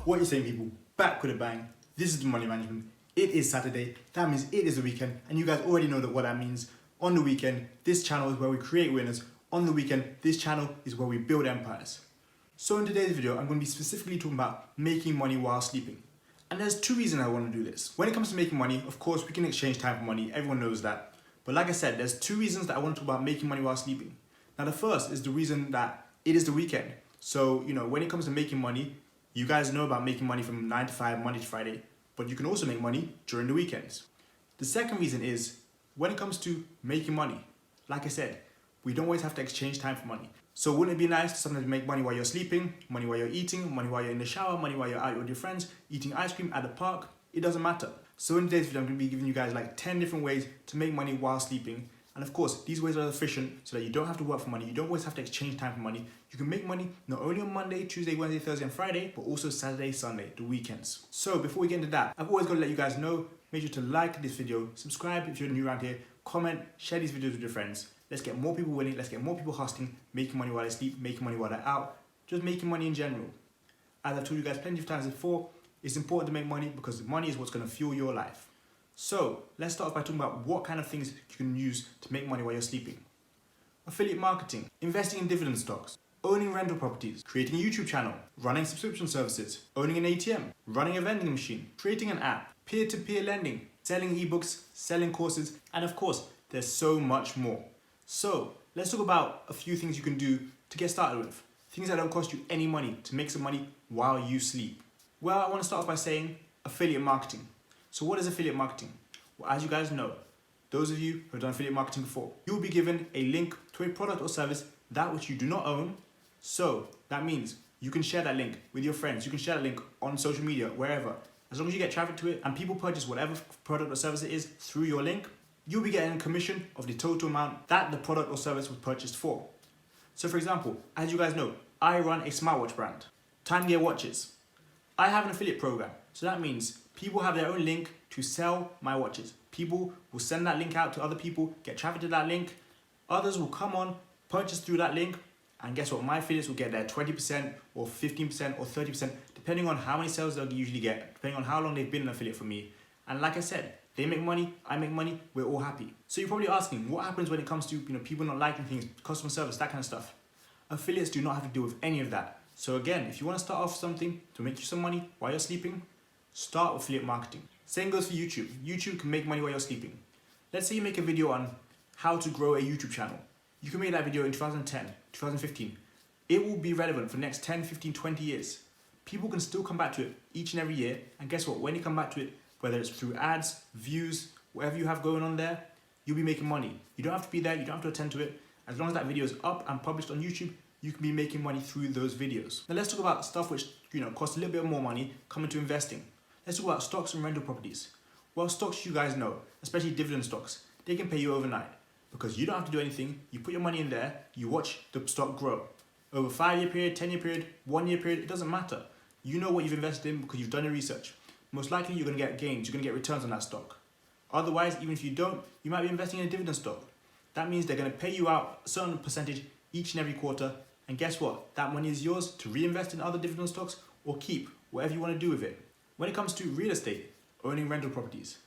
What are you saying, people? Back with a bang. This is the Money Management. It is Saturday. That means it is the weekend, and you guys already know what that means. On the weekend, this channel is where we create winners. On the weekend, this channel is where we build empires. So in today's video, I'm going to be specifically talking about making money while sleeping. And there's two reasons I want to do this. When it comes to making money, of course, we can exchange time for money. Everyone knows that. But like I said, there's two reasons that I want to talk about making money while sleeping. Now, the first is the reason that it is the weekend. So, when it comes to making money, you guys know about making money from 9 to 5, Monday to Friday, but you can also make money during the weekends. The second reason is when it comes to making money, like I said, we don't always have to exchange time for money. So wouldn't it be nice to sometimes make money while you're sleeping, money while you're eating, money while you're in the shower, money while you're out with your friends, eating ice cream at the park? It doesn't matter. So in today's video, I'm going to be giving you guys like 10 different ways to make money while sleeping. And of course, these ways are efficient so that you don't have to work for money. You don't always have to exchange time for money. You can make money not only on Monday, Tuesday, Wednesday, Thursday, and Friday, but also Saturday, Sunday, the weekends. So before we get into that, I've always got to let you guys know, make sure to like this video, subscribe if you're new around here, comment, share these videos with your friends. Let's get more people winning, let's get more people hustling, making money while they sleep, making money while they're out, just making money in general. As I've told you guys plenty of times before, it's important to make money because money is what's going to fuel your life. So let's start off by talking about what kind of things you can use to make money while you're sleeping. Affiliate marketing, investing in dividend stocks, owning rental properties, creating a YouTube channel, running subscription services, owning an ATM, running a vending machine, creating an app, peer-to-peer lending, selling ebooks, selling courses, and of course, there's so much more. So let's talk about a few things you can do to get started with. Things that don't cost you any money to make some money while you sleep. Well, I want to start off by saying affiliate marketing. So what is affiliate marketing? Well, as you guys know, those of you who have done affiliate marketing before, you will be given a link to a product or service that which you do not own. So that means you can share that link with your friends. You can share that link on social media, wherever. As long as you get traffic to it and people purchase whatever product or service it is through your link, you'll be getting a commission of the total amount that the product or service was purchased for. So for example, as you guys know, I run a smartwatch brand, Time Gear Watches. I have an affiliate program. So that means people have their own link to sell my watches. People will send that link out to other people, get traffic to that link. Others will come on, purchase through that link, and guess what? My affiliates will get their 20% or 15% or 30%, depending on how many sales they'll usually get, depending on how long they've been an affiliate for me. And like I said, they make money, I make money, we're all happy. So you're probably asking, what happens when it comes to people not liking things, customer service, that kind of stuff? Affiliates do not have to deal with any of that. So again, if you want to start off something to make you some money while you're sleeping, start with affiliate marketing. Same goes for YouTube. YouTube can make money while you're sleeping. Let's say you make a video on how to grow a YouTube channel. You can make that video in 2010, 2015. It will be relevant for the next 10, 15, 20 years. People can still come back to it each and every year. And guess what? When you come back to it, whether it's through ads, views, whatever you have going on there, you'll be making money. You don't have to be there. You don't have to attend to it. As long as that video is up and published on YouTube, you can be making money through those videos. Now let's talk about stuff which costs a little bit more money coming to investing. Let's talk about stocks and rental properties. Well, stocks, you guys know, especially dividend stocks, they can pay you overnight because you don't have to do anything. You put your money in there, you watch the stock grow. Over a 5-year period, 10-year period, 1-year period, it doesn't matter. You know what you've invested in because you've done your research. Most likely you're going to get gains, you're going to get returns on that stock. Otherwise, even if you don't, you might be investing in a dividend stock. That means they're going to pay you out a certain percentage each and every quarter. And guess what? That money is yours to reinvest in other dividend stocks or keep, whatever you want to do with it. When it comes to real estate, owning rental properties,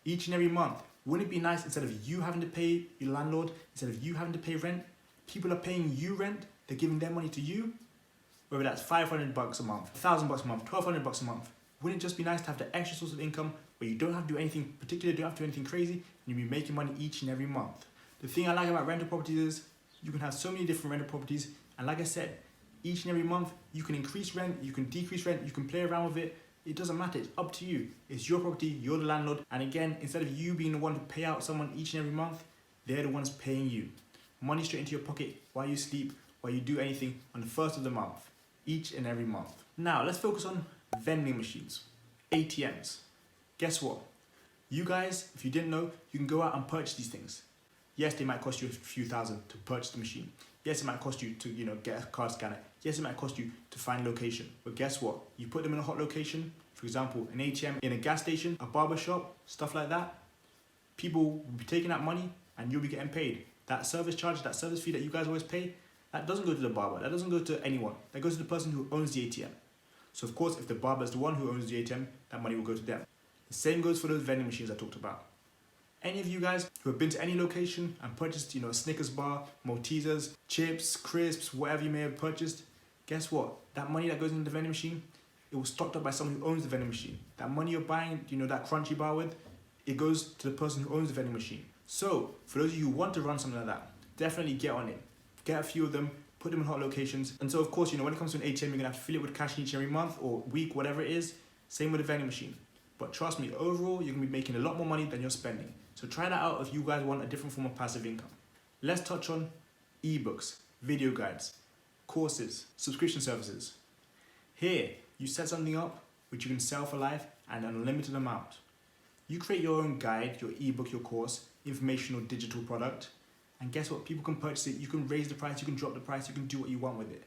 each and every month, wouldn't it be nice instead of you having to pay your landlord, instead of you having to pay rent, people are paying you rent, they're giving their money to you? Whether that's $500 a month, $1,000 a month, $1,200 a month. Wouldn't it just be nice to have the extra source of income where you don't have to do anything particular, don't have to do anything crazy, and you'll be making money each and every month? The thing I like about rental properties is you can have so many different rental properties, and like I said, each and every month you can increase rent, you can decrease rent, you can play around with it. It doesn't matter, it's up to you. It's your property, you're the landlord. And again, instead of you being the one to pay out someone each and every month, they're the ones paying you. Money straight into your pocket while you sleep, while you do anything on the first of the month, each and every month. Now, let's focus on vending machines, ATMs. Guess what? You guys, if you didn't know, you can go out and purchase these things. Yes, they might cost you a few thousand to purchase the machine. Yes, it might cost you to get a card scanner. Yes, it might cost you to find location. But guess what? You put them in a hot location, for example, an ATM in a gas station, a barber shop, stuff like that. People will be taking that money and you'll be getting paid. That service charge, that service fee that you guys always pay, that doesn't go to the barber. That doesn't go to anyone. That goes to the person who owns the ATM. So of course, if the barber is the one who owns the ATM, that money will go to them. The same goes for those vending machines I talked about. Any of you guys who have been to any location and purchased, a Snickers bar, Maltesers, chips, crisps, whatever you may have purchased, guess what? That money that goes into the vending machine, it was stocked up by someone who owns the vending machine. That money you're buying, that crunchy bar with, it goes to the person who owns the vending machine. So, for those of you who want to run something like that, definitely get on it. Get a few of them, put them in hot locations. And so, of course, when it comes to an ATM, you're going to have to fill it with cash each and every month or week, whatever it is. Same with the vending machine. But trust me, overall, you're going to be making a lot more money than you're spending. So try that out if you guys want a different form of passive income. Let's touch on ebooks, video guides, courses, subscription services. Here, you set something up which you can sell for life and an unlimited amount. You create your own guide, your ebook, your course, informational digital product, and guess what? People can purchase it. You can raise the price, you can drop the price, you can do what you want with it.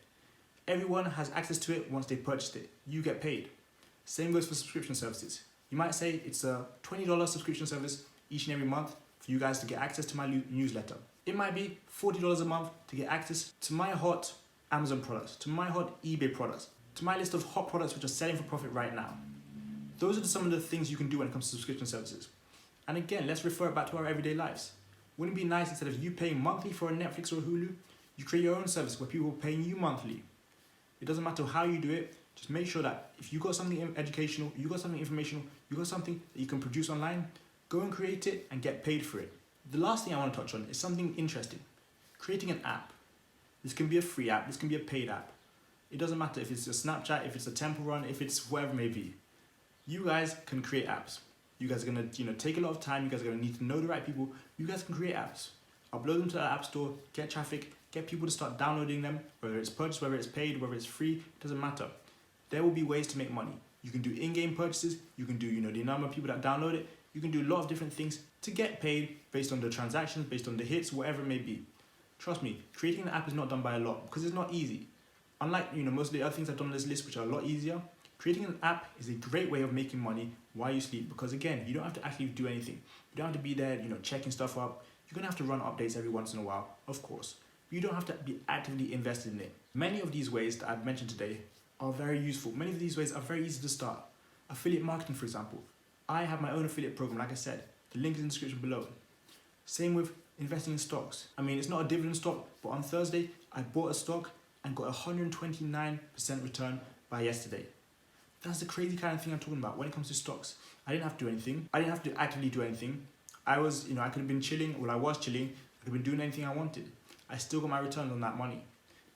Everyone has access to it once they purchased it. You get paid. Same goes for subscription services. You might say it's a $20 subscription service each and every month for you guys to get access to my newsletter. It might be $40 a month to get access to my hot Amazon products, to my hot eBay products, to my list of hot products which are selling for profit right now. Those are some of the things you can do when it comes to subscription services. And again, let's refer it back to our everyday lives. Wouldn't it be nice, instead of you paying monthly for a Netflix or a Hulu, you create your own service where people are paying you monthly? It doesn't matter how you do it, just make sure that if you got something educational, you got something informational, you got something that you can produce online, go and create it and get paid for it. The last thing I want to touch on is something interesting. Creating an app. This can be a free app, this can be a paid app. It doesn't matter if it's a Snapchat, if it's a Temple Run, if it's whatever it may be. You guys can create apps. You guys are gonna take a lot of time, you guys are gonna need to know the right people. You guys can create apps. Upload them to the App Store, get traffic, get people to start downloading them, whether it's purchased, whether it's paid, whether it's free, it doesn't matter. There will be ways to make money. You can do in-game purchases, you can do the number of people that download it, you can do a lot of different things to get paid based on the transactions, based on the hits, whatever it may be. Trust me, creating an app is not done by a lot because it's not easy. Unlike most of the other things I've done on this list, which are a lot easier, creating an app is a great way of making money while you sleep, because again, you don't have to actually do anything. You don't have to be there, checking stuff up. You're gonna have to run updates every once in a while, of course. But you don't have to be actively invested in it. Many of these ways that I've mentioned today are very useful. Many of these ways are very easy to start. Affiliate marketing, for example. I have my own affiliate program, like I said. The link is in the description below. Same with investing in stocks. I mean, it's not a dividend stock, but on Thursday, I bought a stock and got 129% return by yesterday. That's the crazy kind of thing I'm talking about when it comes to stocks. I didn't have to do anything. I didn't have to actively do anything. I could have been chilling. Well, I was chilling. I could have been doing anything I wanted. I still got my returns on that money.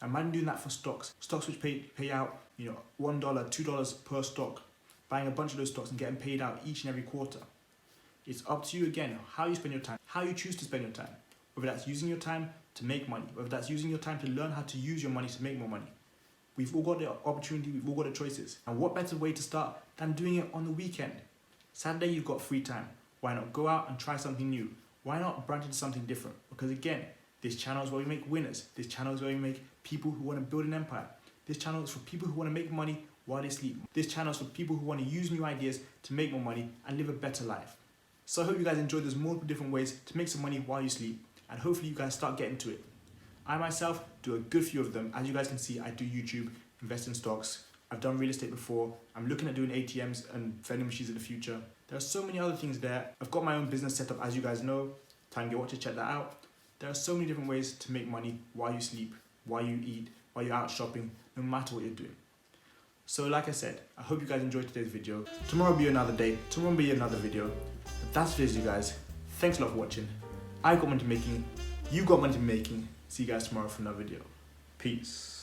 Imagine doing that for stocks. Stocks which pay out, $1, $2 per stock. Buying a bunch of those stocks and getting paid out each and every quarter. It's up to you again, how you spend your time, how you choose to spend your time. Whether that's using your time to make money, whether that's using your time to learn how to use your money to make more money. We've all got the opportunity, we've all got the choices. And what better way to start than doing it on the weekend? Saturday you've got free time. Why not go out and try something new? Why not branch into something different? Because again, this channel is where we make winners. This channel is where we make people who want to build an empire. This channel is for people who want to make money while they sleep. This channel is for people who want to use new ideas to make more money and live a better life. So I hope you guys enjoyed those multiple different ways to make some money while you sleep, and hopefully you guys start getting to it. I myself do a good few of them. As you guys can see, I do YouTube, invest in stocks. I've done real estate before. I'm looking at doing ATMs and vending machines in the future. There are so many other things there. I've got my own business set up, as you guys know. Time to watch to check that out. There are so many different ways to make money while you sleep, while you eat, while you're out shopping, no matter what you're doing. So like I said, I hope you guys enjoyed today's video. Tomorrow will be another day, tomorrow will be another video. But that's it, you guys. Thanks a lot for watching. I got money to making, you got money to making. See you guys tomorrow for another video. Peace.